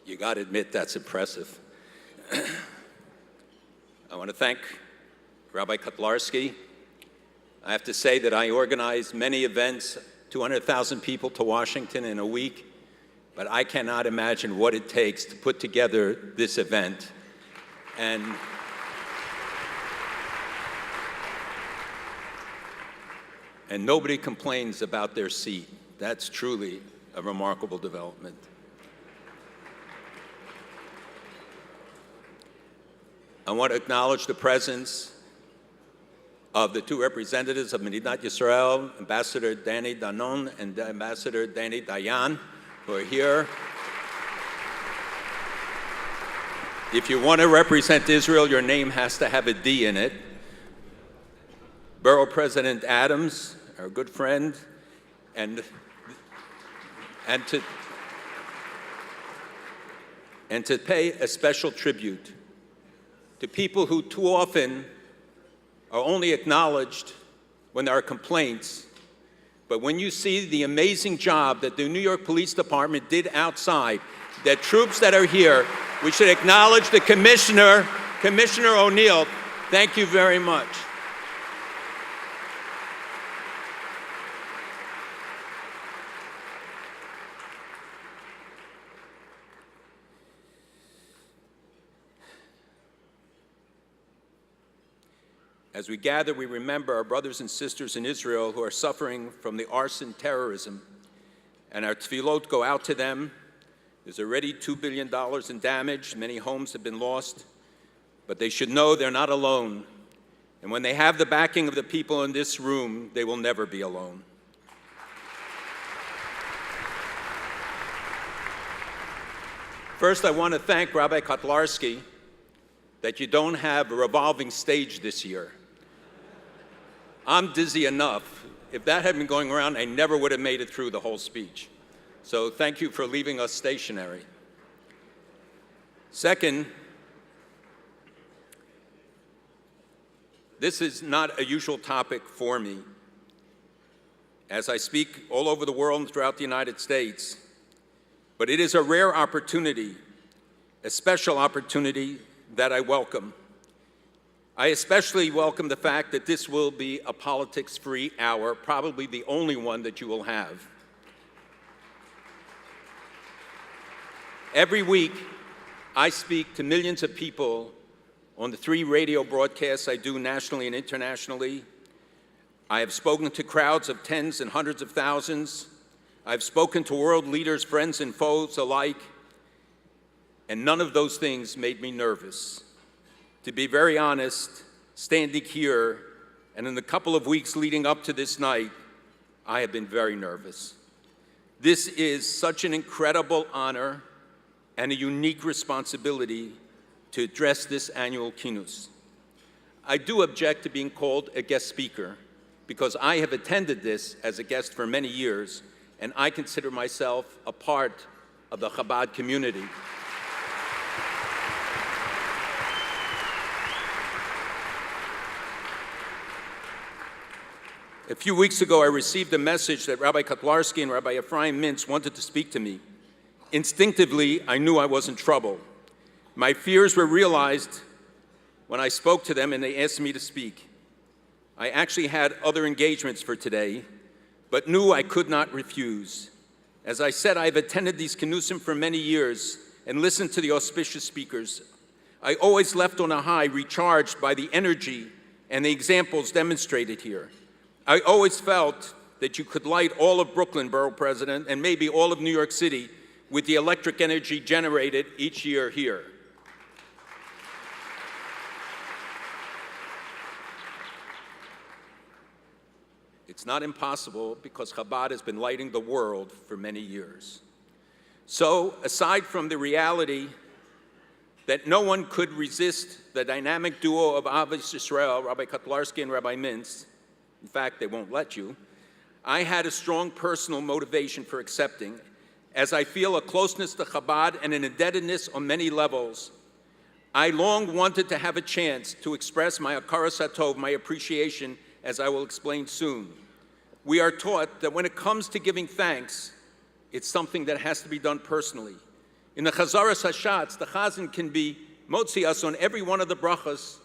You got to admit that's impressive. I want to thank Rabbi Kotlarski. I have to say that I organized many events, 200,000 people to Washington in a week, but I cannot imagine what it takes to put together this event. And nobody complains about their seat. That's truly a remarkable development. I want to acknowledge the presence of the two representatives of Medinat Yisrael, Ambassador Danny Danon and Ambassador Danny Dayan, who are here. If you want to represent Israel, your name has to have a D in it. Borough President Adams, our good friend, and to pay a special tribute to people who too often are only acknowledged when there are complaints. But when you see the amazing job that the New York Police Department did outside, the troops that are here, we should acknowledge the Commissioner, Commissioner O'Neill. Thank you very much. As we gather, we remember our brothers and sisters in Israel who are suffering from the arson terrorism, and our tefillot go out to them. There's already $2 billion in damage. Many homes have been lost, but they should know they're not alone. And when they have the backing of the people in this room, they will never be alone. First, I want to thank Rabbi Kotlarski that you don't have a revolving stage this year. I'm dizzy enough. If that had been going around, I never would have made it through the whole speech. So thank you for leaving us stationary. Second, this is not a usual topic for me. As I speak all over the world and throughout the United States, but it is a rare opportunity, a special opportunity that I welcome. I especially welcome the fact that this will be a politics-free hour, probably the only one that you will have. Every week, I speak to millions of people on the 3 radio broadcasts I do nationally and internationally. I have spoken to crowds of tens and hundreds of thousands. I've spoken to world leaders, friends and foes alike, and none of those things made me nervous. To be very honest, standing here, and in the couple of weeks leading up to this night, I have been very nervous. This is such an incredible honor and a unique responsibility to address this annual Kinus. I do object to being called a guest speaker because I have attended this as a guest for many years, and I consider myself a part of the Chabad community. A few weeks ago, I received a message that Rabbi Kotlarski and Rabbi Ephraim Mintz wanted to speak to me. Instinctively, I knew I was in trouble. My fears were realized when I spoke to them and they asked me to speak. I actually had other engagements for today, but knew I could not refuse. As I said, I've attended these Kinusim for many years and listened to the auspicious speakers. I always left on a high, recharged by the energy and the examples demonstrated here. I always felt that you could light all of Brooklyn, Borough President, and maybe all of New York City with the electric energy generated each year here. It's not impossible because Chabad has been lighting the world for many years. So, aside from the reality that no one could resist the dynamic duo of Ahavas Yisrael, Rabbi Kotlarski and Rabbi Mintz, in fact, they won't let you, I had a strong personal motivation for accepting, as I feel a closeness to Chabad and an indebtedness on many levels. I long wanted to have a chance to express my hakaras hatov, my appreciation, as I will explain soon. We are taught that when it comes to giving thanks, it's something that has to be done personally. In the Chazaras Hashatz, the Chazan can be motzi us on every one of the brachas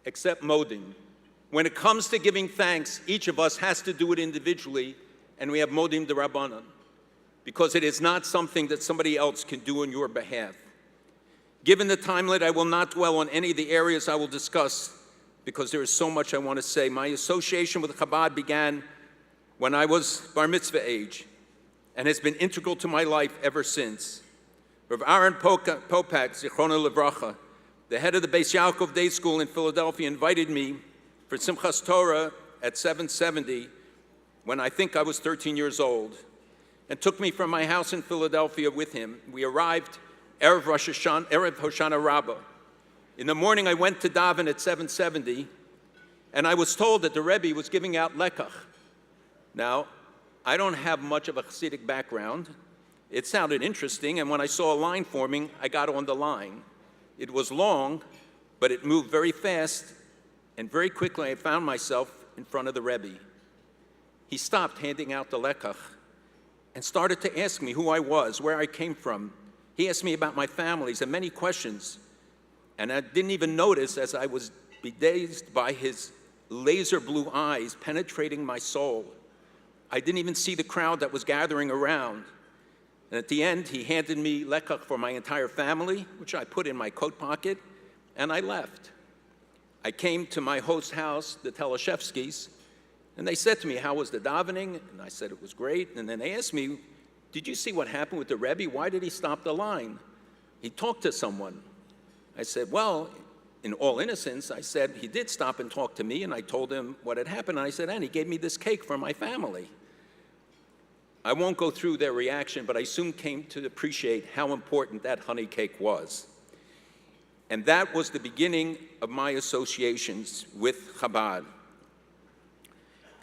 except modim. When it comes to giving thanks, each of us has to do it individually, and we have modim d'Rabbanan, because it is not something that somebody else can do on your behalf. Given the time limit, I will not dwell on any of the areas I will discuss, because there is so much I want to say. My association with Chabad began when I was bar mitzvah age, and has been integral to my life ever since. Rav Aaron Popak, Zichrono Livracha, the head of the Beis Yaakov Day School in Philadelphia, invited me for Simchas Torah at 770 when I think I was 13 years old, and took me from my house in Philadelphia with him. We arrived Erev Hoshana Rabbah. In the morning, I went to daven at 770, and I was told that the Rebbe was giving out lekach. Now, I don't have much of a Hasidic background. It sounded interesting, and when I saw a line forming, I got on the line. It was long, but it moved very fast, and very quickly I found myself in front of the Rebbe. He stopped handing out the lekach and started to ask me who I was, where I came from. He asked me about my families and many questions, and I didn't even notice as I was bedazed by his laser blue eyes penetrating my soul. I didn't even see the crowd that was gathering around. And at the end, he handed me lekach for my entire family, which I put in my coat pocket, and I left. I came to my host's house, the Telashevskys, and they said to me, how was the davening? And I said it was great. And then they asked me, did you see what happened with the Rebbe? Why did he stop the line? He talked to someone. I said, well, in all innocence, I said, he did stop and talk to me, and I told him what had happened. And I said, and he gave me this cake for my family. I won't go through their reaction, but I soon came to appreciate how important that honey cake was. And that was the beginning of my associations with Chabad.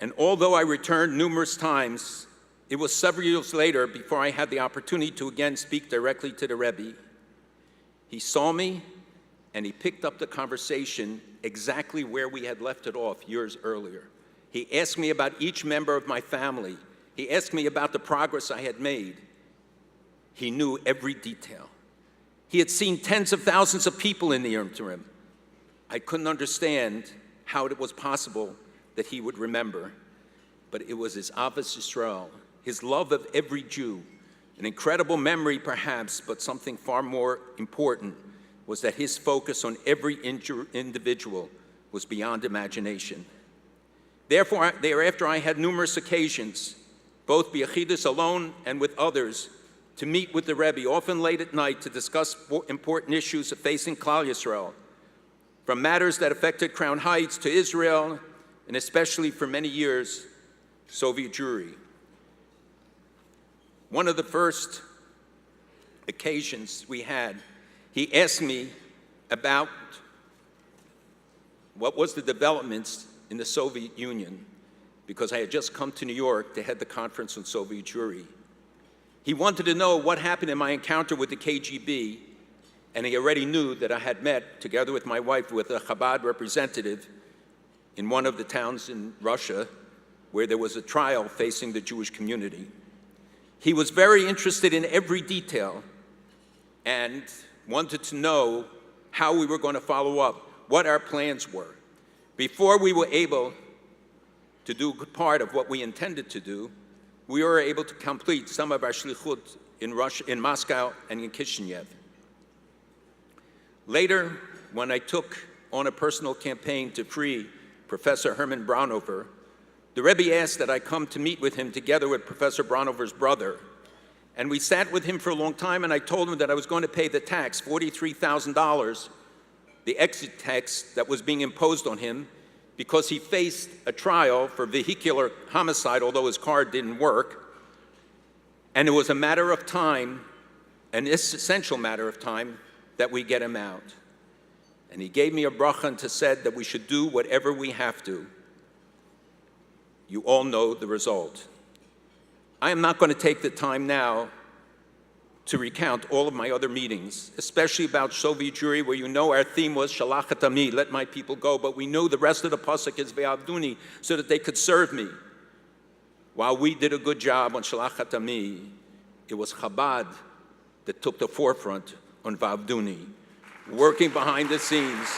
And although I returned numerous times, it was several years later before I had the opportunity to again speak directly to the Rebbe. He saw me, and he picked up the conversation exactly where we had left it off years earlier. He asked me about each member of my family. He asked me about the progress I had made. He knew every detail. He had seen tens of thousands of people in the interim. I couldn't understand how it was possible that he would remember, but it was his Avos Yisrael, his love of every Jew, an incredible memory perhaps, but something far more important was that his focus on every individual was beyond imagination. Therefore, thereafter I had numerous occasions, both b'yachidus alone and with others, to meet with the Rebbe, often late at night, to discuss important issues facing Klal Yisrael, from matters that affected Crown Heights to Israel, and especially for many years, Soviet Jewry. One of the first occasions we had, he asked me about what was the developments in the Soviet Union, because I had just come to New York to head the conference on Soviet Jewry. He wanted to know what happened in my encounter with the KGB, and he already knew that I had met, together with my wife, with a Chabad representative in one of the towns in Russia where there was a trial facing the Jewish community. He was very interested in every detail and wanted to know how we were going to follow up, what our plans were. Before we were able to do part of what we intended to do, we were able to complete some of our shlichut in Russia, in Moscow and in Kishinev. Later, when I took on a personal campaign to free Professor Herman Braunhofer, the Rebbe asked that I come to meet with him together with Professor Braunhofer's brother. And we sat with him for a long time, and I told him that I was going to pay the tax, $43,000, the exit tax that was being imposed on him, because he faced a trial for vehicular homicide, although his car didn't work. And it was a matter of time, an essential matter of time, that we get him out. And he gave me a bracha and said that we should do whatever we have to. You all know the result. I am not going to take the time now to recount all of my other meetings, especially about Soviet Jewry, where you know our theme was Shalachat Ami, let my people go, but we know the rest of the pasuk is Ve'avduni, so that they could serve me. While we did a good job on Shalachat Ami, it was Chabad that took the forefront on Vavduni, working behind the scenes.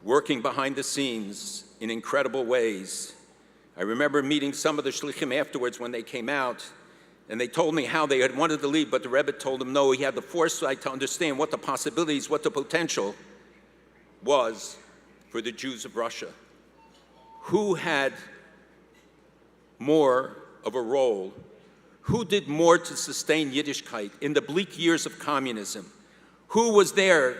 Working behind the scenes in incredible ways. I remember meeting some of the shlichim afterwards when they came out, and they told me how they had wanted to leave, but the Rebbe told them no, he had the foresight to understand what the possibilities, what the potential was for the Jews of Russia. Who had more of a role? Who did more to sustain Yiddishkeit in the bleak years of communism? Who was there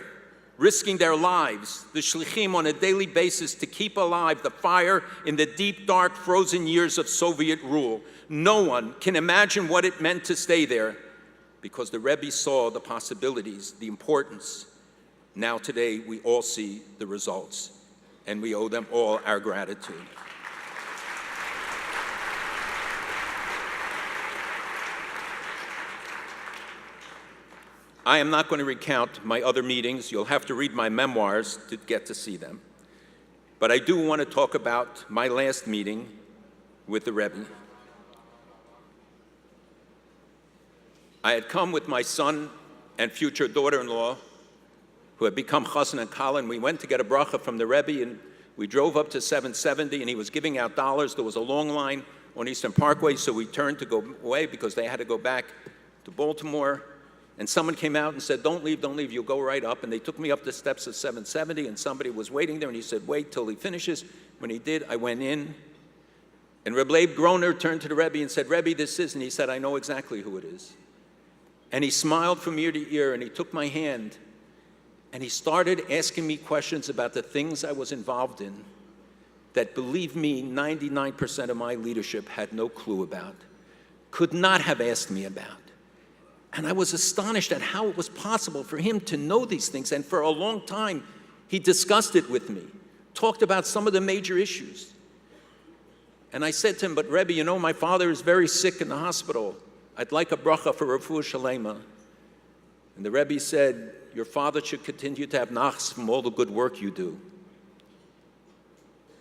risking their lives, the shlichim, on a daily basis to keep alive the fire in the deep, dark, frozen years of Soviet rule? No one can imagine what it meant to stay there, because the Rebbe saw the possibilities, the importance. Now today, we all see the results, and we owe them all our gratitude. I am not going to recount my other meetings. You'll have to read my memoirs to get to see them. But I do want to talk about my last meeting with the Rebbe. I had come with my son and future daughter-in-law, who had become chassan and kala, and we went to get a bracha from the Rebbe, and we drove up to 770, and he was giving out dollars. There was a long line on Eastern Parkway, so we turned to go away because they had to go back to Baltimore. And someone came out and said, don't leave, you'll go right up. And they took me up the steps of 770, and somebody was waiting there, and he said, wait till he finishes. When he did, I went in, and Reb Leib Groner turned to the Rebbe and said, Rebbe, this is, and he said, I know exactly who it is. And he smiled from ear to ear, and he took my hand, and he started asking me questions about the things I was involved in that, believe me, 99% of my leadership had no clue about, could not have asked me about. And I was astonished at how it was possible for him to know these things. And for a long time, he discussed it with me, talked about some of the major issues. And I said to him, but Rebbe, you know, my father is very sick in the hospital. I'd like a bracha for refuah shalema. And the Rebbe said, your father should continue to have nachas from all the good work you do.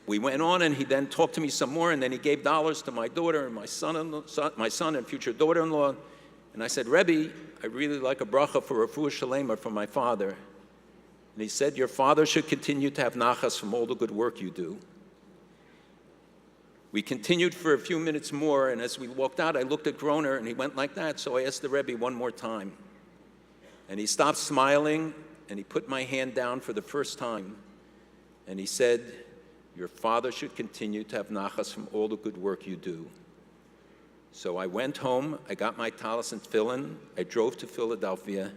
We went on, and he then talked to me some more, and then he gave dollars to my daughter and my son and future daughter-in-law. And I said, Rebbe, I really like a bracha for refuah shalema from my father. And he said, your father should continue to have nachas from all the good work you do. We continued for a few minutes more, and as we walked out, I looked at Groner, and he went like that, so I asked the Rebbe one more time. And he stopped smiling, and he put my hand down for the first time, and he said, your father should continue to have nachas from all the good work you do. So I went home, I got my talis and tefillin, I drove to Philadelphia,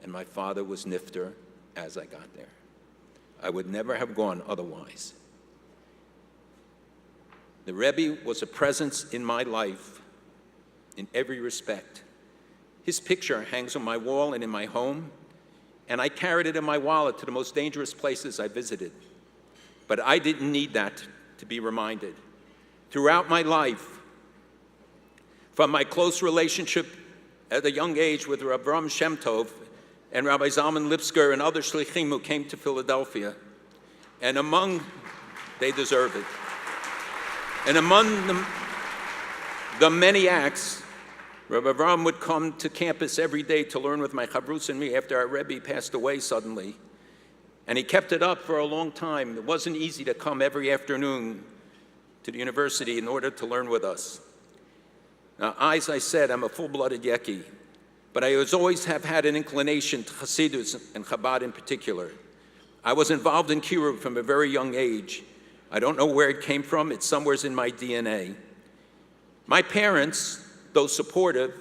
and my father was nifter as I got there. I would never have gone otherwise. The Rebbe was a presence in my life in every respect. His picture hangs on my wall and in my home, and I carried it in my wallet to the most dangerous places I visited. But I didn't need that to be reminded. Throughout my life, from my close relationship at a young age with Rav Avraham Shem Tov and Rabbi Zalman Lipsker and other shlichim who came to Philadelphia, and they deserve it. And among the many acts, Rav Avraham would come to campus every day to learn with my chavrus and me after our Rebbe passed away suddenly. And he kept it up for a long time. It wasn't easy to come every afternoon to the university in order to learn with us. Now, as I said, I'm a full-blooded Yeki, but I always have had an inclination to Hasidus and Chabad in particular. I was involved in Kiruv from a very young age. I don't know where it came from. It's somewhere in my DNA. My parents, though supportive,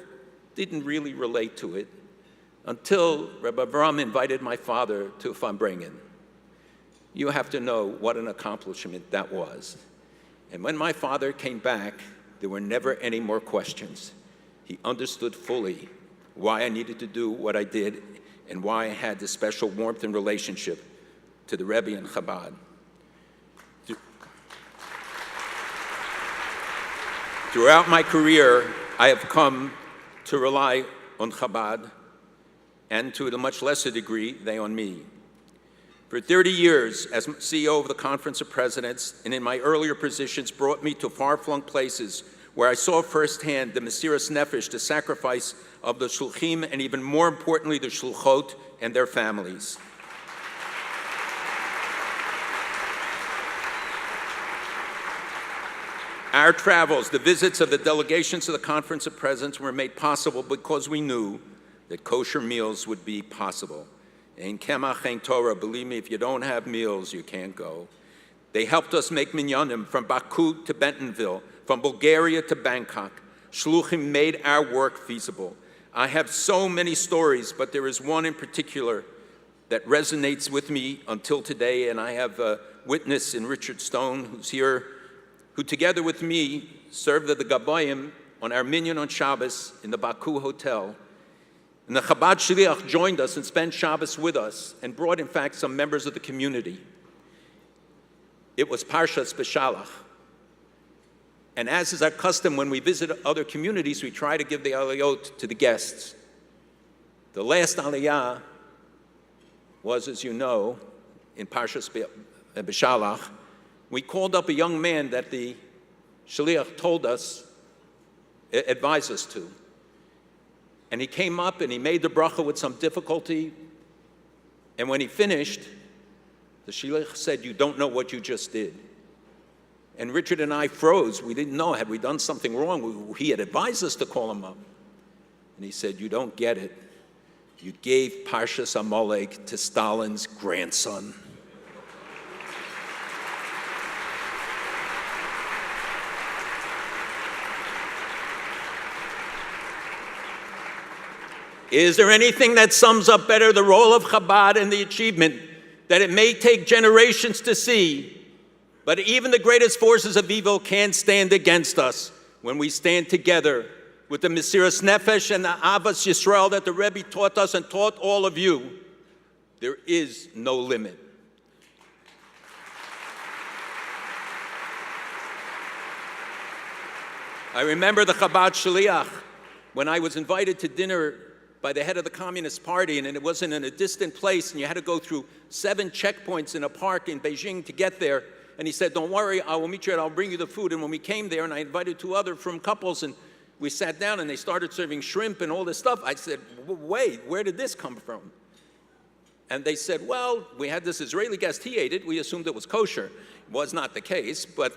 didn't really relate to it until Rabbi Avraham invited my father to Fambringen. You have to know what an accomplishment that was. And when my father came back, there were never any more questions. He understood fully why I needed to do what I did and why I had this special warmth and relationship to the Rebbe and Chabad. Throughout my career, I have come to rely on Chabad, and to a much lesser degree, they on me. for 30 years as CEO of the Conference of Presidents, and in my earlier positions brought me to far-flung places where I saw firsthand the Mesiras Nefesh, the sacrifice of the Shluchim, and even more importantly, the Shluchot and their families. Our travels, the visits of the delegations to the Conference of Presidents were made possible because we knew that kosher meals would be possible. Ein Kemach, Ein Torah, believe me, if you don't have meals, you can't go. They helped us make minyanim from Baku to Bentonville, from Bulgaria to Bangkok. Shluchim made our work feasible. I have so many stories, but there is one in particular that resonates with me until today, and I have a witness in Richard Stone, who's here, who together with me served at the Gabayim on our minyan on Shabbos in the Baku Hotel. And the Chabad Shliach joined us and spent Shabbos with us and brought, in fact, some members of the community. It was Parshas B'Shalach. And as is our custom, when we visit other communities, we try to give the aliyot to the guests. The last aliyah was, as you know, in Parshas B'Shalach. We called up a young man that the Shliach told us, advised us to. And he came up and he made the bracha with some difficulty. And when he finished, the Shliach said, "You don't know what you just did." And Richard and I froze. We didn't know. Had we done something wrong? He had advised us to call him up. And he said, "You don't get it. You gave Parshas Amalek to Stalin's grandson." Is there anything that sums up better the role of Chabad and the achievement that it may take generations to see, but even the greatest forces of evil can't stand against us when we stand together with the Mesiras Nefesh and the Avas Yisrael that the Rebbe taught us and taught all of you? There is no limit. I remember the Chabad Shliach when I was invited to dinner by the head of the Communist Party, and it wasn't in a distant place, and you had to go through 7 checkpoints in a park in Beijing to get there. And he said, "Don't worry, I will meet you and I'll bring you the food." And when we came there, and I invited 2 other from couples, and we sat down and they started serving shrimp and all this stuff, I said, "Wait, where did this come from?" And they said, "Well, we had this Israeli guest, he ate it, we assumed it was kosher." It was not the case, but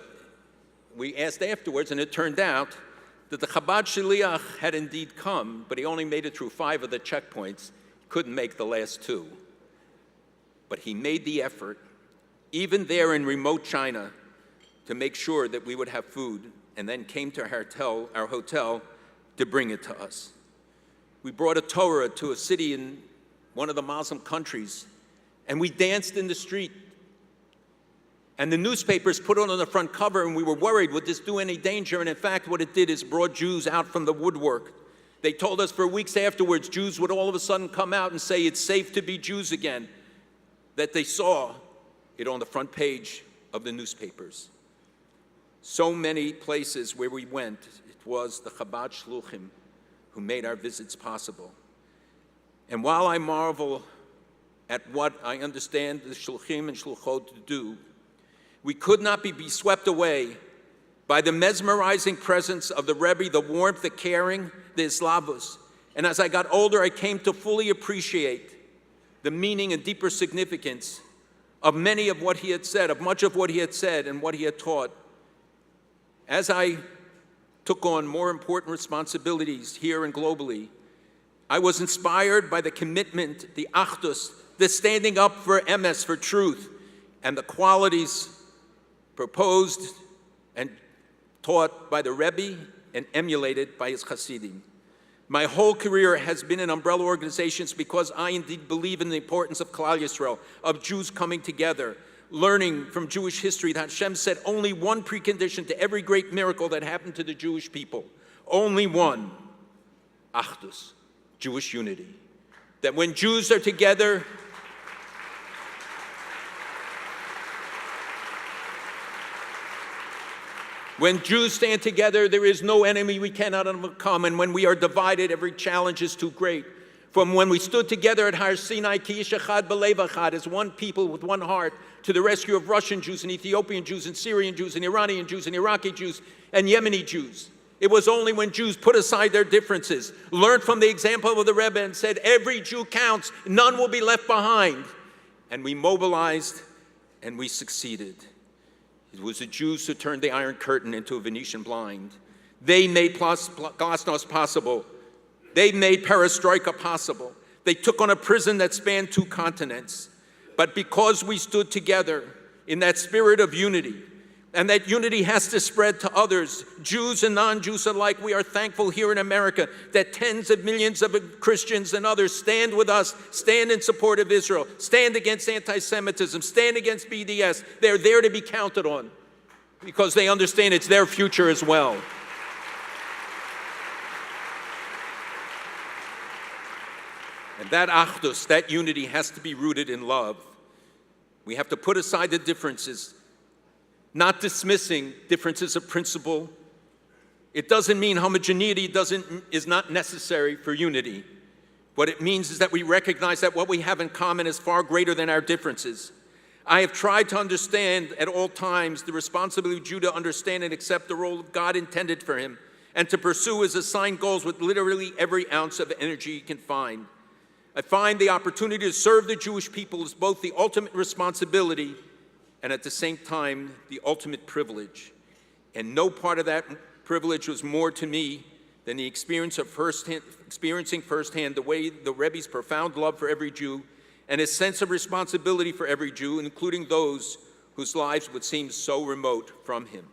we asked afterwards, and it turned out that the Chabad Shliach had indeed come, but he only made it through 5 of the checkpoints, couldn't make the last 2. But he made the effort, even there in remote China, to make sure that we would have food, and then came to our hotel to bring it to us. We brought a Torah to a city in one of the Muslim countries, and we danced in the street. And the newspapers put it on the front cover, and we were worried, would this do any danger? And in fact, what it did is brought Jews out from the woodwork. They told us for weeks afterwards, Jews would all of a sudden come out and say it's safe to be Jews again, that they saw it on the front page of the newspapers. So many places where we went, it was the Chabad Shluchim who made our visits possible. And while I marvel at what I understand the Shluchim and Shluchot do, we could not be swept away by the mesmerizing presence of the Rebbe, the warmth, the caring, the Islavus. And as I got older, I came to fully appreciate the meaning and deeper significance of many of what he had said, of much of what he had said and what he had taught. As I took on more important responsibilities here and globally, I was inspired by the commitment, the achdus, the standing up for emes, for truth, and the qualities proposed and taught by the Rebbe and emulated by his Hasidim. My whole career has been in umbrella organizations because I indeed believe in the importance of Klal Yisrael, of Jews coming together, learning from Jewish history that Hashem said only one precondition to every great miracle that happened to the Jewish people. Only one, achdus, Jewish unity. That when Jews are together, when Jews stand together, there is no enemy we cannot overcome. And when we are divided, every challenge is too great. From when we stood together at Har Sinai, Ki Ish Echad B'Lev Echad, as one people with one heart, to the rescue of Russian Jews and Ethiopian Jews and Syrian Jews and Iranian Jews and Iraqi Jews and Yemeni Jews. It was only when Jews put aside their differences, learned from the example of the Rebbe and said, every Jew counts, none will be left behind. And we mobilized and we succeeded. It was the Jews who turned the Iron Curtain into a Venetian blind. They made glasnost possible. They made perestroika possible. They took on a prison that spanned 2 continents. But because we stood together in that spirit of unity, and that unity has to spread to others, Jews and non-Jews alike, we are thankful here in America that tens of millions of Christians and others stand with us, stand in support of Israel, stand against anti-Semitism, stand against BDS. They're there to be counted on because they understand it's their future as well. And that achdus, that unity, has to be rooted in love. We have to put aside the differences, not dismissing differences of principle. It doesn't mean homogeneity is not necessary for unity. What it means is that we recognize that what we have in common is far greater than our differences. I have tried to understand at all times the responsibility of Jew to understand and accept the role God intended for him and to pursue his assigned goals with literally every ounce of energy he can find. I find the opportunity to serve the Jewish people as both the ultimate responsibility and at the same time, the ultimate privilege. And no part of that privilege was more to me than the experience of experiencing firsthand the way the Rebbe's profound love for every Jew and his sense of responsibility for every Jew, including those whose lives would seem so remote from him.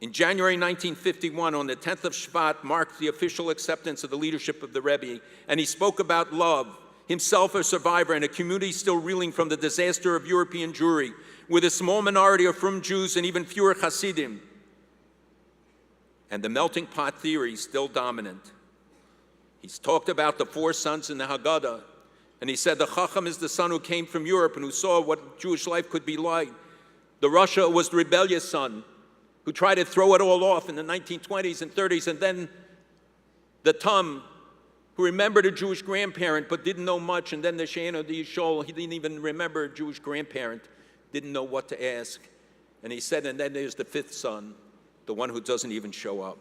In January 1951, on the 10th of Chabad, marked the official acceptance of the leadership of the Rebbe, and he spoke about love, himself a survivor and a community still reeling from the disaster of European Jewry, with a small minority of frum Jews and even fewer Hasidim, and the melting pot theory still dominant. He's talked about the 4 sons in the Haggadah, and he said the Chacham is the son who came from Europe and who saw what Jewish life could be like. The Rasha was the rebellious son, who tried to throw it all off in the 1920s and 30s, and then the Tum, who remembered a Jewish grandparent but didn't know much, and then the She'ena the Yishol, he didn't even remember a Jewish grandparent, didn't know what to ask. And he said, and then there's the 5th son, the one who doesn't even show up.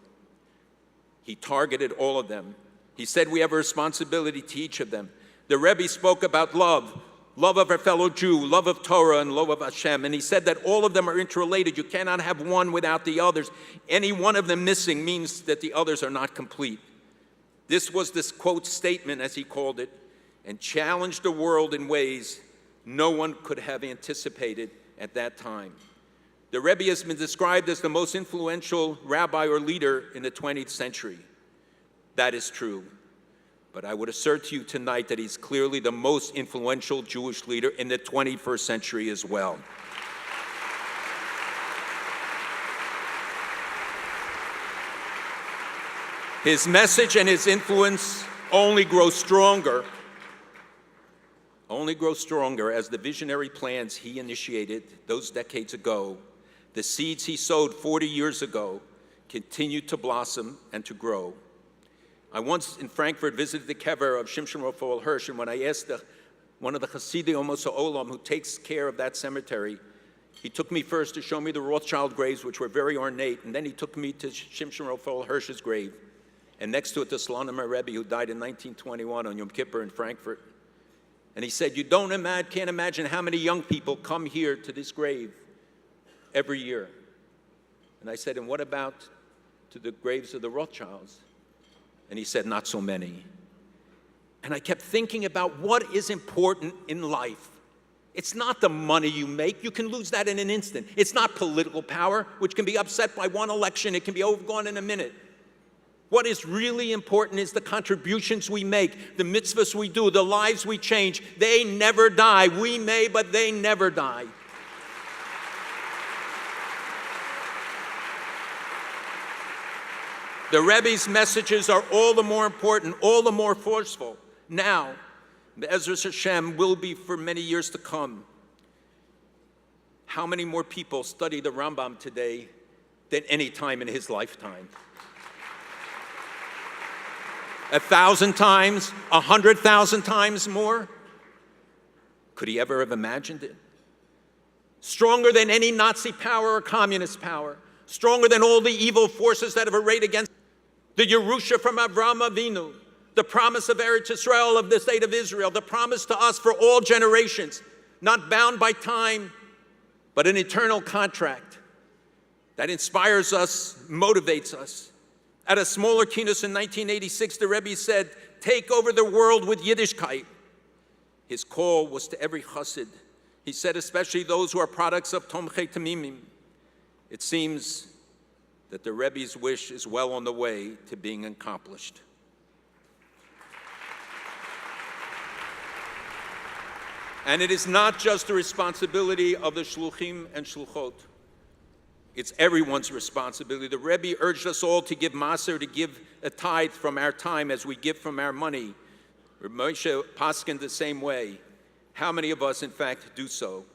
He targeted all of them. He said we have a responsibility to each of them. The Rebbe spoke about love, love of our fellow Jew, love of Torah, and love of Hashem. And he said that all of them are interrelated. You cannot have one without the others. Any one of them missing means that the others are not complete. This was this quote statement, as he called it, and challenged the world in ways no one could have anticipated at that time. The Rebbe has been described as the most influential rabbi or leader in the 20th century. That is true. But I would assert to you tonight that he's clearly the most influential Jewish leader in the 21st century as well. His message and his influence only grow stronger as the visionary plans he initiated those decades ago, the seeds he sowed 40 years ago, continue to blossom and to grow. I once in Frankfurt visited the kever of Shimshon Raphael Hirsch, and when I asked one of the Hasidim Olam who takes care of that cemetery, he took me first to show me the Rothschild graves, which were very ornate, and then he took me to Shimshon Raphael Hirsch's grave, and next to it the Slonim Rebbe, who died in 1921 on Yom Kippur in Frankfurt. And he said, you can't imagine how many young people come here to this grave every year. And I said, and what about to the graves of the Rothschilds? And he said, not so many. And I kept thinking about what is important in life. It's not the money you make. You can lose that in an instant. It's not political power, which can be upset by one election. It can be gone in a minute. What is really important is the contributions we make, the mitzvahs we do, the lives we change. They never die. We may, but they never die. The Rebbe's messages are all the more important, all the more forceful now. Be'ezras Hashem will be for many years to come. How many more people study the Rambam today than any time in his lifetime? 1,000 times, 100,000 times more? Could he ever have imagined it? Stronger than any Nazi power or communist power, stronger than all the evil forces that have arrayed against the Yerusha from Avraham Avinu, the promise of Eretz Yisrael, of the state of Israel, the promise to us for all generations, not bound by time, but an eternal contract that inspires us, motivates us. At a smaller keynote in 1986, the Rebbe said, "Take over the world with Yiddishkeit." His call was to every chassid. He said, especially those who are products of Tomchei Tamimim. It seems that the Rebbe's wish is well on the way to being accomplished. And it is not just the responsibility of the shluchim and shluchot. It's everyone's responsibility. The Rebbe urged us all to give maser, to give a tithe from our time as we give from our money. Moshe Paskin the same way. How many of us, in fact, do so?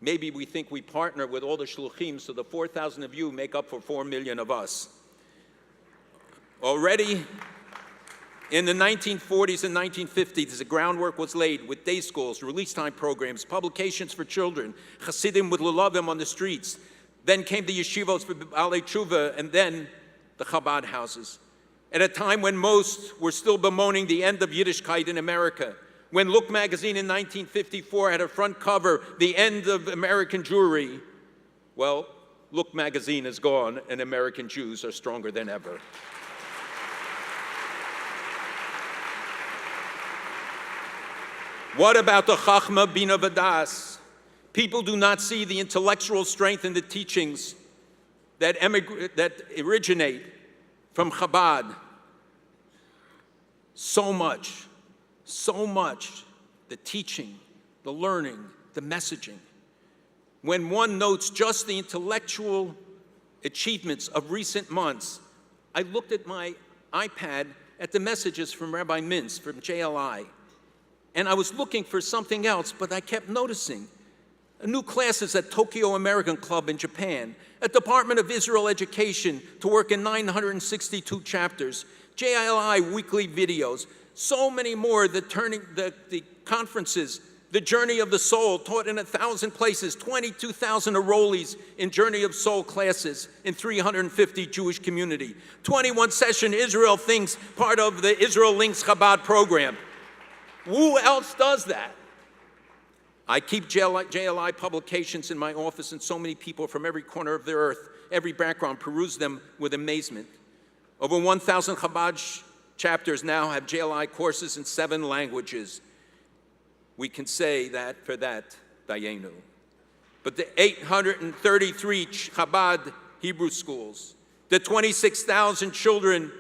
Maybe we think we partner with all the shluchim, so the 4,000 of you make up for 4 million of us. Already in the 1940s and 1950s, the groundwork was laid with day schools, release time programs, publications for children, chassidim with lulavim on the streets. Then came the yeshivos for Baalei Tshuva, and then the Chabad houses. At a time when most were still bemoaning the end of Yiddishkeit in America, when Look magazine in 1954 had a front cover, the end of American Jewry, well, Look magazine is gone and American Jews are stronger than ever. What about the Chachma Bina V'das? People do not see the intellectual strength in the teachings that originate from Chabad. So much, the teaching, the learning, the messaging. When one notes just the intellectual achievements of recent months, I looked at my iPad at the messages from Rabbi Mintz, from JLI, and I was looking for something else, but I kept noticing new classes at Tokyo American Club in Japan, a Department of Israel Education to work in 962 chapters, JLI weekly videos, so many more, the conferences, the Journey of the Soul, taught in 1,000 places, 22,000 enrollees in Journey of Soul classes in 350 Jewish community, 21 session Israel Thinks, part of the Israel Links Chabad program. Who else does that? I keep JLI publications in my office, and so many people from every corner of the earth, every background, peruse them with amazement. Over 1,000 Chabad chapters now have JLI courses in 7 languages. We can say that for that, Dayenu. But the 833 Chabad Hebrew schools, the 26,000 children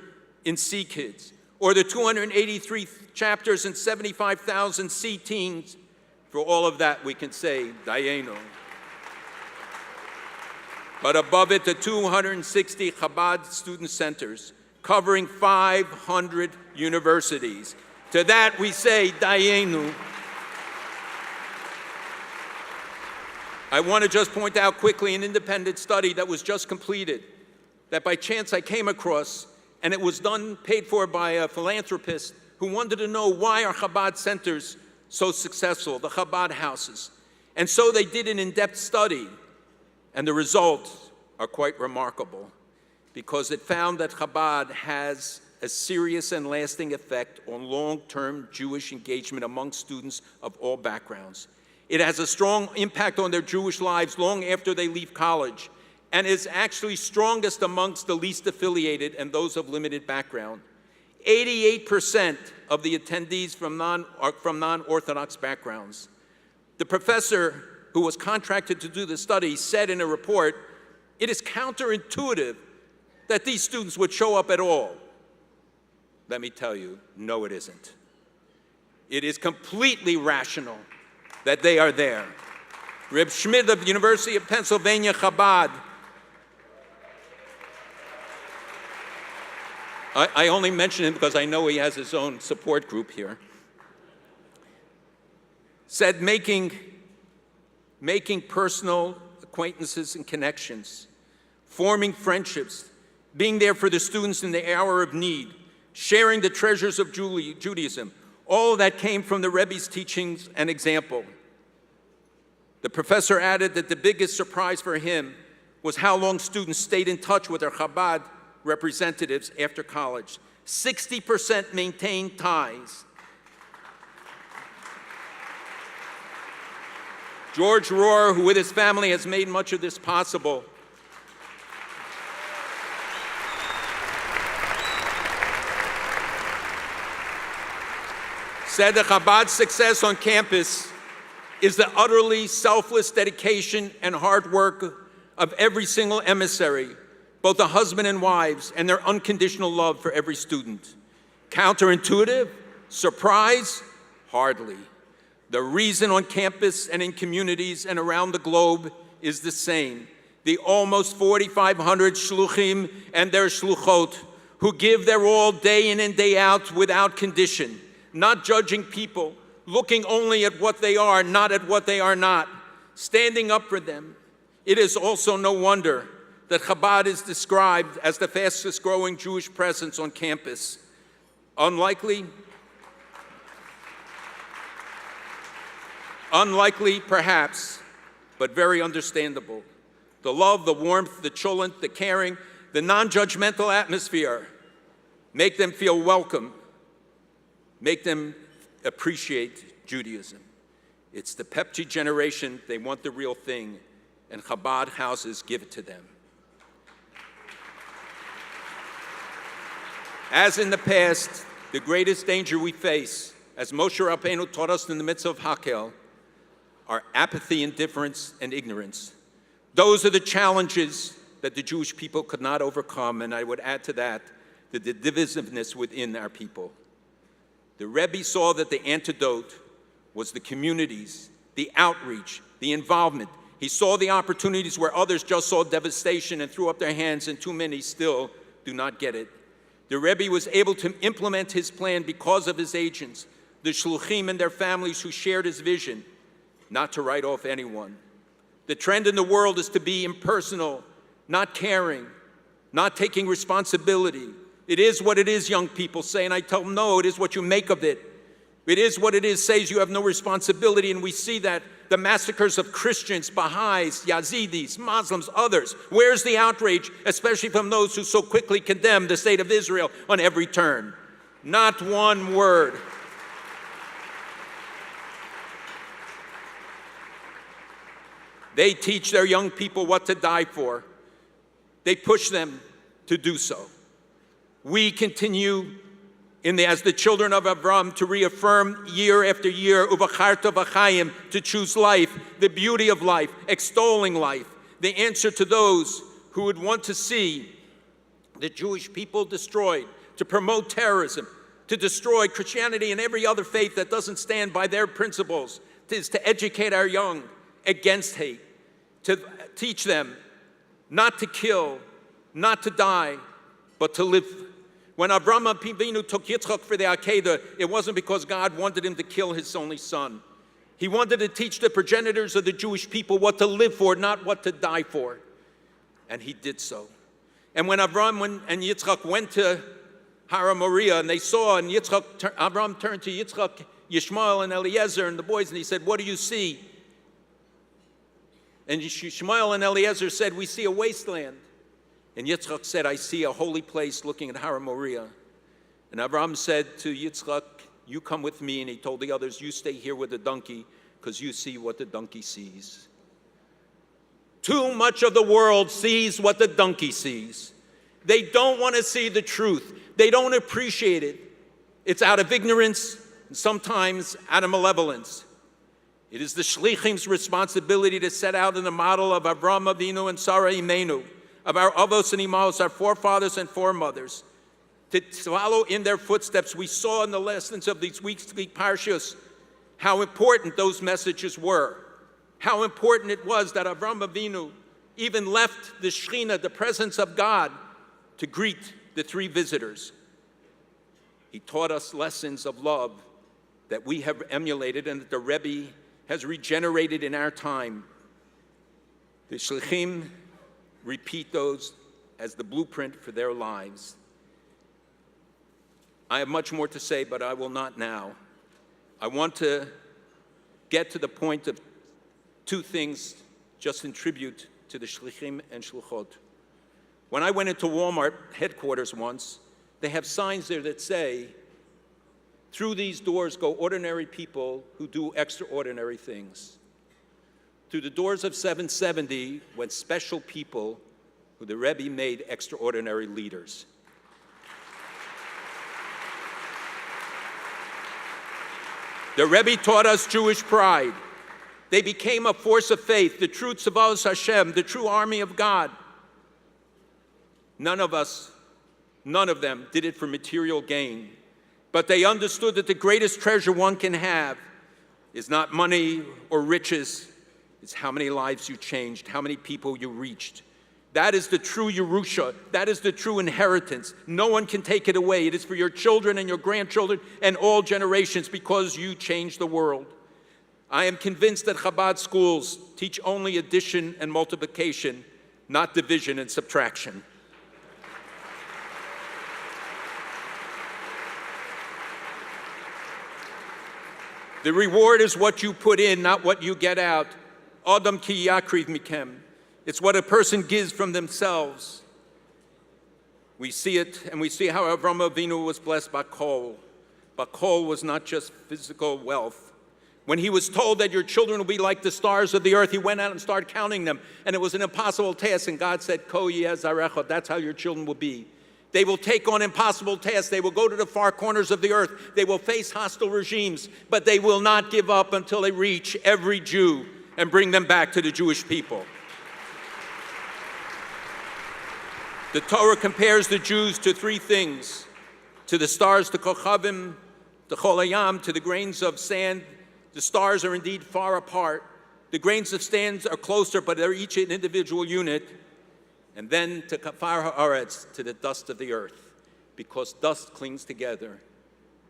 in Sea Kids, or the 283 chapters and 75,000 Sea Teens, for all of that we can say, Dayenu. But above it, the 260 Chabad student centers, covering 500 universities. To that we say, Dayenu. I want to just point out quickly an independent study that was just completed, that by chance I came across, and it was paid for by a philanthropist who wanted to know why are Chabad centers so successful, the Chabad houses. And so they did an in-depth study, and the results are quite remarkable, because it found that Chabad has a serious and lasting effect on long-term Jewish engagement among students of all backgrounds. It has a strong impact on their Jewish lives long after they leave college, and is actually strongest amongst the least affiliated and those of limited background. 88% of the attendees from non-Orthodox backgrounds. The professor who was contracted to do the study said in a report, it is counterintuitive that these students would show up at all. Let me tell you, no it isn't. It is completely rational that they are there. Reb Schmidt of the University of Pennsylvania, Chabad. I only mention him because I know he has his own support group here. Said making personal acquaintances and connections, forming friendships, being there for the students in the hour of need, sharing the treasures of Judaism. All of that came from the Rebbe's teachings and example. The professor added that the biggest surprise for him was how long students stayed in touch with their Chabad representatives after college. 60% maintained ties. George Rohr, who with his family has made much of this possible, said that Chabad's success on campus is the utterly selfless dedication and hard work of every single emissary, both the husband and wives, and their unconditional love for every student. Counterintuitive? Surprise? Hardly. The reason on campus and in communities and around the globe is the same. The almost 4,500 shluchim and their shluchot who give their all day in and day out without condition, not judging people, looking only at what they are, not at what they are not, standing up for them. It is also no wonder that Chabad is described as the fastest growing Jewish presence on campus. Unlikely perhaps, but very understandable. The love, the warmth, the cholent, the caring, the non-judgmental atmosphere make them feel welcome, make them appreciate Judaism. It's the Pepsi generation, they want the real thing, and Chabad houses give it to them. As in the past, the greatest danger we face, as Moshe Rabbeinu taught us in the midst of Hakel, are apathy, indifference, and ignorance. Those are the challenges that the Jewish people could not overcome, and I would add to that the divisiveness within our people. The Rebbe saw that the antidote was the communities, the outreach, the involvement. He saw the opportunities where others just saw devastation and threw up their hands, and too many still do not get it. The Rebbe was able to implement his plan because of his agents, the shluchim and their families who shared his vision, not to write off anyone. The trend in the world is to be impersonal, not caring, not taking responsibility. It is what it is, young people say, and I tell them, no, it is what you make of it. It is what it is, says you have no responsibility, and we see that the massacres of Christians, Baha'is, Yazidis, Muslims, others. Where's the outrage, especially from those who so quickly condemn the state of Israel on every turn? Not one word. They teach their young people what to die for. They push them to do so. We continue as the children of Avram to reaffirm year after year, Uvacharta v'chaim, to choose life, the beauty of life, extolling life, the answer to those who would want to see the Jewish people destroyed, to promote terrorism, to destroy Christianity and every other faith that doesn't stand by their principles, is to educate our young against hate, to teach them not to kill, not to die, but to live. When Avraham Avinu took Yitzchak for the Akedah, it wasn't because God wanted him to kill his only son. He wanted to teach the progenitors of the Jewish people what to live for, not what to die for. And he did so. And when Avraham and Yitzchak went to Har Moriah, and they saw, and Avraham turned to Yitzchak, Yishmael, and Eliezer, and the boys, and he said, "What do you see?" And Yishmael and Eliezer said, "We see a wasteland." And Yitzchak said, "I see a holy place looking at Har Moriah." And Avraham said to Yitzchak, "You come with me." And he told the others, "You stay here with the donkey, because you see what the donkey sees." Too much of the world sees what the donkey sees. They don't want to see the truth. They don't appreciate it. It's out of ignorance, and sometimes out of malevolence. It is the shlichim's responsibility to set out in the model of Avraham Avinu and Sarah Imenu, of our avos and imos, our forefathers and foremothers, to follow in their footsteps. We saw in the lessons of these weekly parshas how important those messages were, how important it was that Avraham Avinu even left the Shekhinah, the presence of God, to greet the three visitors. He taught us lessons of love that we have emulated and that the Rebbe has regenerated in our time. The Shlichim repeat those as the blueprint for their lives. I have much more to say, but I will not now. I want to get to the point of two things just in tribute to the shlichim and shluchot. When I went into Walmart headquarters once, they have signs there that say, through these doors go ordinary people who do extraordinary things. Through the doors of 770 went special people who the Rebbe made extraordinary leaders. The Rebbe taught us Jewish pride. They became a force of faith, the true Tzavos Hashem, the true army of God. None of them did it for material gain, but they understood that the greatest treasure one can have is not money or riches, it's how many lives you changed, how many people you reached. That is the true Yerusha. That is the true inheritance. No one can take it away. It is for your children and your grandchildren and all generations because you changed the world. I am convinced that Chabad schools teach only addition and multiplication, not division and subtraction. The reward is what you put in, not what you get out. Adam ki yakriv mikem. It's what a person gives from themselves. We see it, and we see how Avraham Avinu was blessed by kol. But kol was not just physical wealth. When he was told that your children will be like the stars of the earth, he went out and started counting them, and it was an impossible task, and God said, Ko yeh zarecha, that's how your children will be. They will take on impossible tasks. They will go to the far corners of the earth. They will face hostile regimes, but they will not give up until they reach every Jew and bring them back to the Jewish people. The Torah compares the Jews to three things: to the stars, the kochavim, the cholayam, to the grains of sand. The stars are indeed far apart. The grains of sand are closer, but they're each an individual unit. And then to kafar haaretz, to the dust of the earth, because dust clings together.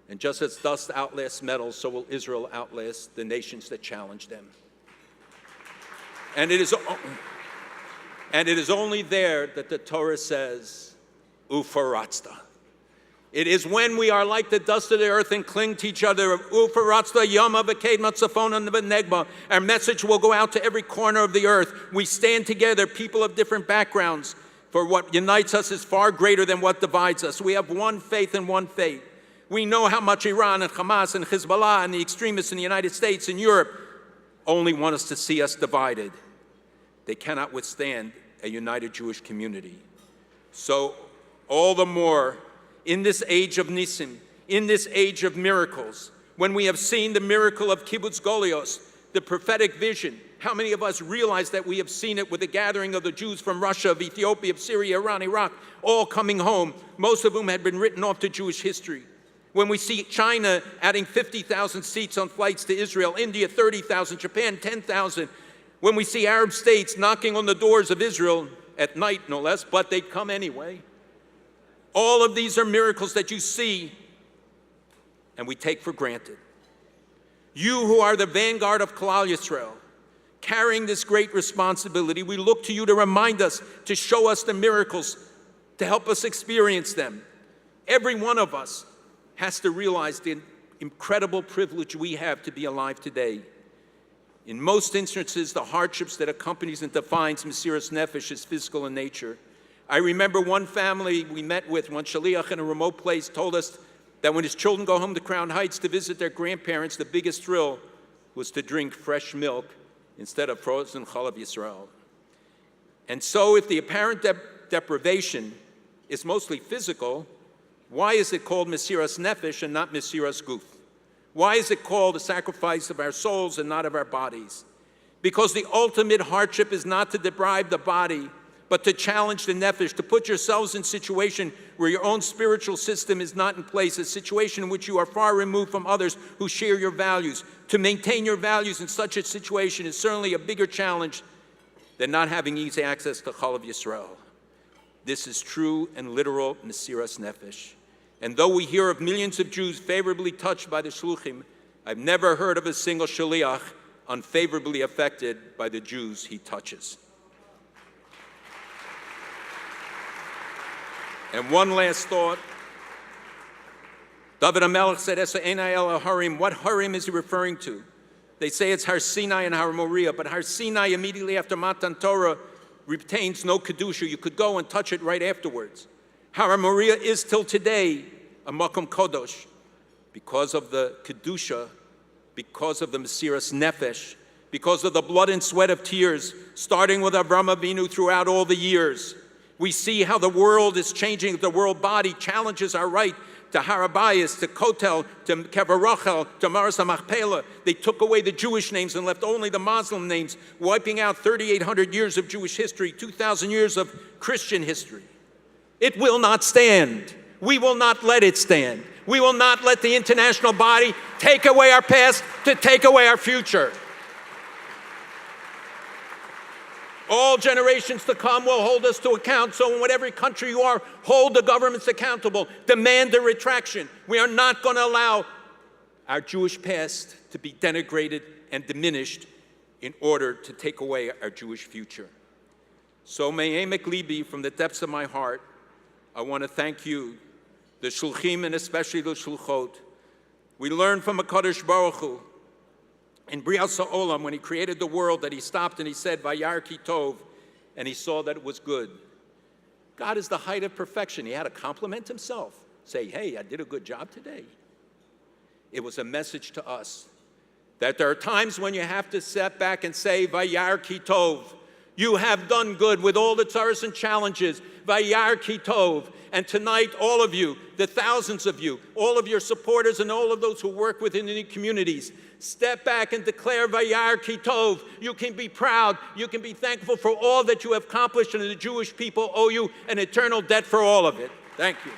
And just as dust outlasts metal, so will Israel outlast the nations that challenge them. And it is only there that the Torah says, Ufaratzta. It is when we are like the dust of the earth and cling to each other. Ufaratzta yama v'ked matzafon v'negba. Our message will go out to every corner of the earth. We stand together, people of different backgrounds, for what unites us is far greater than what divides us. We have one faith and one faith. We know how much Iran and Hamas and Hezbollah and the extremists in the United States and Europe only want us to see us divided. They cannot withstand a united Jewish community. So all the more, in this age of Nisim, in this age of miracles, when we have seen the miracle of Kibbutz Golios, the prophetic vision, how many of us realize that we have seen it with the gathering of the Jews from Russia, of Ethiopia, of Syria, Iran, Iraq, all coming home, most of whom had been written off to Jewish history. When we see China adding 50,000 seats on flights to Israel, India 30,000, Japan 10,000, when we see Arab states knocking on the doors of Israel at night, no less, but they come anyway. All of these are miracles that you see and we take for granted. You who are the vanguard of Klal Yisrael, carrying this great responsibility, we look to you to remind us, to show us the miracles, to help us experience them. Every one of us has to realize the incredible privilege we have to be alive today. In most instances, the hardships that accompanies and defines Mesiras Nefesh is physical in nature. I remember one family we met with, one shaliach in a remote place, told us that when his children go home to Crown Heights to visit their grandparents, the biggest thrill was to drink fresh milk instead of frozen Chalav Yisrael. And so if the apparent deprivation is mostly physical, why is it called Mesiras Nefesh and not Mesiras Guf? Why is it called a sacrifice of our souls and not of our bodies? Because the ultimate hardship is not to deprive the body, but to challenge the nefesh, to put yourselves in a situation where your own spiritual system is not in place, a situation in which you are far removed from others who share your values. To maintain your values in such a situation is certainly a bigger challenge than not having easy access to Chalav Yisrael. This is true and literal Mesiras Nefesh. And though we hear of millions of Jews favorably touched by the shluchim, I've never heard of a single shaliach unfavorably affected by the Jews he touches. And one last thought. David HaMelech said, Esa Einai El Harim. What Harim is he referring to? They say it's Har Sinai and Har Moriah, but Har Sinai immediately after Matan Torah retains no Kedusha. You could go and touch it right afterwards. Har Moriah is till today a Makom Kodosh because of the Kedusha, because of the Mesiras Nefesh, because of the blood and sweat of tears, starting with Avraham Avinu throughout all the years. We see how the world is changing. The world body challenges our right to Har Habayis, to Kotel, to Kever Rachel, to Maras HaMachpelah. They took away the Jewish names and left only the Muslim names, wiping out 3,800 years of Jewish history, 2,000 years of Christian history. It will not stand. We will not let it stand. We will not let the international body take away our past to take away our future. All generations to come will hold us to account. So in whatever country you are, hold the governments accountable. Demand a retraction. We are not going to allow our Jewish past to be denigrated and diminished in order to take away our Jewish future. So me'emek libi, from the depths of my heart, I want to thank you, the shulchim and especially the shulchot. We learn from HaKadosh Baruch Hu, in Brias HaOlam, when he created the world, that he stopped and he said, Vayar ki tov, and he saw that it was good. God is the height of perfection. He had to compliment himself, say, hey, I did a good job today. It was a message to us that there are times when you have to step back and say, Vayar ki tov, you have done good with all the tzaras and challenges. Vayar ki tov. And tonight, all of you, the thousands of you, all of your supporters and all of those who work within the communities, step back and declare Vayar ki tov. You can be proud. You can be thankful for all that you have accomplished, and the Jewish people owe you an eternal debt for all of it. Thank you.